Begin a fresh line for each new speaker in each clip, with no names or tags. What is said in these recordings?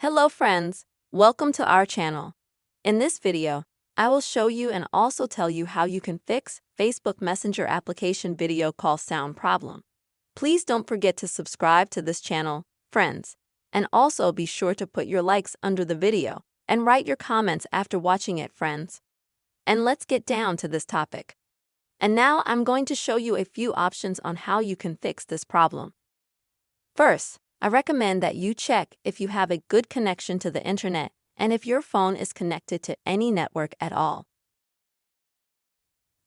Hello friends, welcome to our channel. In this video, I will show you and also tell you how you can fix Facebook Messenger application video call sound problem. Please don't forget to subscribe to this channel, friends, and also be sure to put your likes under the video and write your comments after watching it, friends. And let's get down to this topic. And now I'm going to show you a few options on how you can fix this problem. First, I recommend that you check if you have a good connection to the internet and if your phone is connected to any network at all.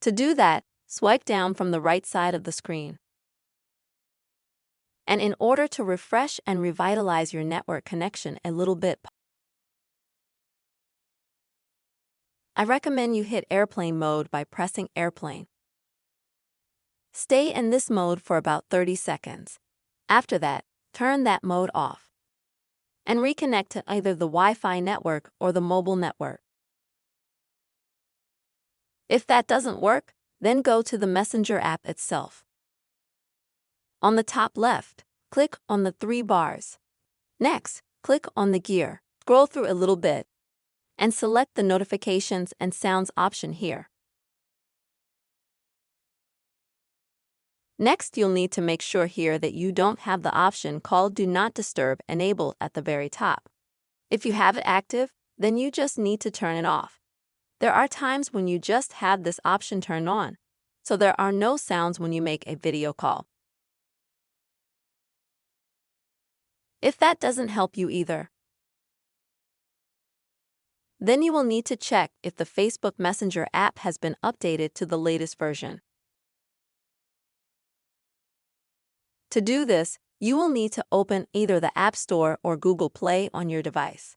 To do that, swipe down from the right side of the screen. And in order to refresh and revitalize your network connection a little bit, I recommend you hit airplane mode by pressing airplane. Stay in this mode for about 30 seconds. After that, turn that mode off and reconnect to either the Wi-Fi network or the mobile network. If that doesn't work, then go to the Messenger app itself. On the top left, click on the three bars. Next, click on the gear, scroll through a little bit, and select the Notifications and Sounds option here. Next, you'll need to make sure here that you don't have the option called Do Not Disturb enabled at the very top. If you have it active, then you just need to turn it off. There are times when you just have this option turned on, so there are no sounds when you make a video call. If that doesn't help you either, then you will need to check if the Facebook Messenger app has been updated to the latest version. To do this, you will need to open either the App Store or Google Play on your device.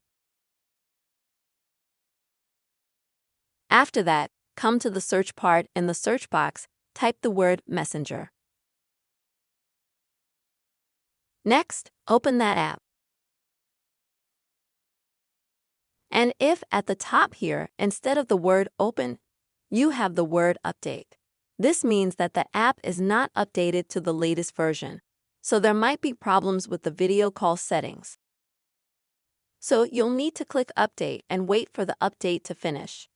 After that, come to the search part. In the search box, type the word Messenger. Next, open that app. And if at the top here, instead of the word Open, you have the word Update, this means that the app is not updated to the latest version, so there might be problems with the video call settings. So you'll need to click Update and wait for the update to finish.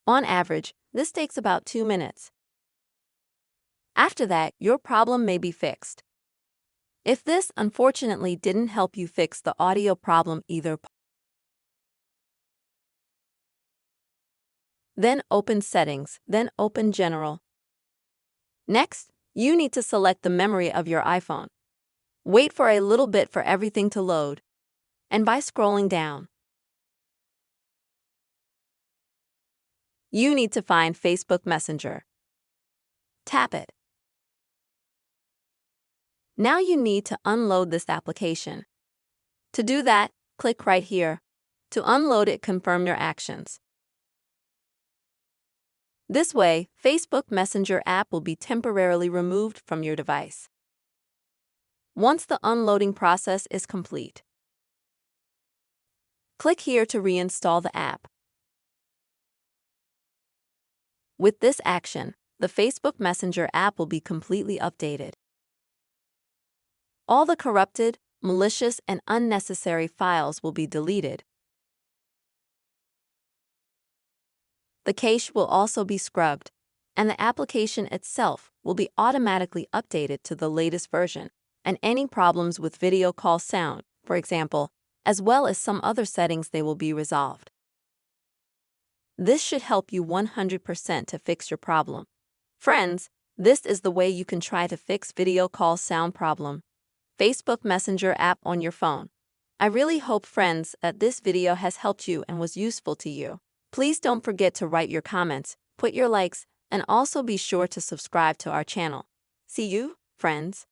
On average, this takes about 2 minutes. After that, your problem may be fixed. If this unfortunately didn't help you fix the audio problem either, then open Settings, then open General. Next, you need to select the memory of your iPhone. Wait for a little bit for everything to load, and by scrolling down, you need to find Facebook Messenger. Tap it. Now you need to unload this application. To do that, click right here. To unload it, confirm your actions. This way, Facebook Messenger app will be temporarily removed from your device. Once the unloading process is complete, click here to reinstall the app. With this action, the Facebook Messenger app will be completely updated. All the corrupted, malicious, and unnecessary files will be deleted. The cache will also be scrubbed, and the application itself will be automatically updated to the latest version, and any problems with video call sound, for example, as well as some other settings, they will be resolved. This should help you 100% to fix your problem. Friends, this is the way you can try to fix video call sound problem. Facebook Messenger app on your phone. I really hope, friends, that this video has helped you and was useful to you. Please don't forget to write your comments, put your likes, and also be sure to subscribe to our channel. See you, friends.